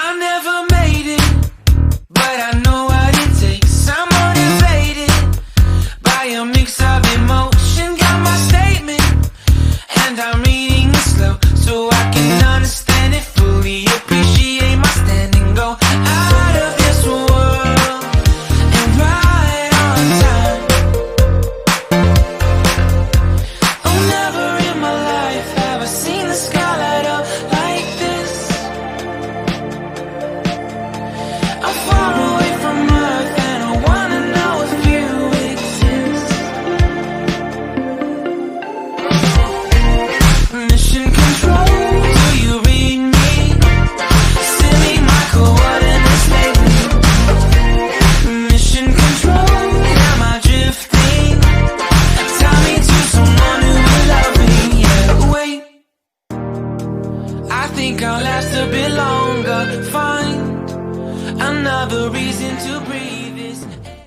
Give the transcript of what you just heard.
I never made it, but I know what it takes. I'm motivated by a mix of emotion. Got my statement, and I'm reading it slow so I can understand it fully. Appreciate my stand and go out of this world and right on time. Oh, never in my life have I seen the sky light up like this. I'm far away from Earth and I wanna know if you exist. Mission control, do you read me? Send me my coordinates lately. Mission control, am I drifting? Tie me to someone who will love me. Yeah, wait, I think I'll last a bit longer. Find another reason to breathe.